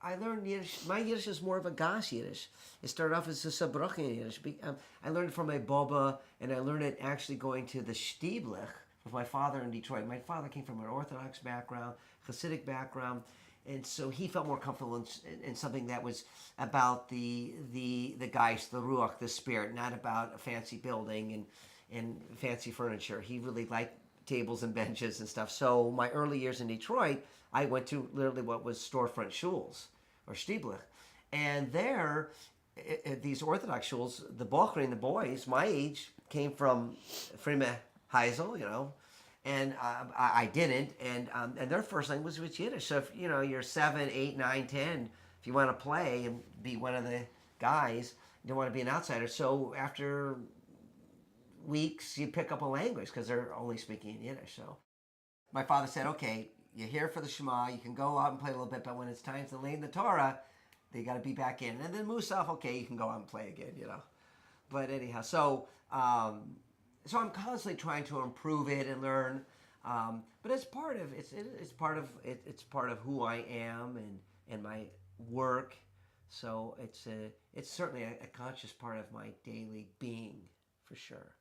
I learned Yiddish. My Yiddish is more of a Gas Yiddish. It started off as a Sabruchian Yiddish. I learned it from my Boba, and I learned it actually going to the Stieblich with my father in Detroit. My father came from an Orthodox background, Hasidic background, and so he felt more comfortable in something that was about the Geist, the Ruach, the spirit, not about a fancy building and fancy furniture. He really liked tables and benches and stuff. So my early years in Detroit, I went to literally what was storefront shuls or Stieblich. And there, these Orthodox shuls, the Bochering, the boys, my age, came from Frima Heisel, and I didn't. And their first language was Yiddish. So if, you're 7, 8, 9, 10, if you want to play and be one of the guys, you don't want to be an outsider. So after weeks, you pick up a language because they're only speaking in Yiddish. So my father said, okay, you're here for the Shema, you can go out and play a little bit, but when it's time to learn the Torah, they got to be back in. And then Musaf, okay, you can go out and play again, But anyhow, so I'm constantly trying to improve it and learn. But it's part of who I am and my work. So it's certainly a conscious part of my daily being, for sure.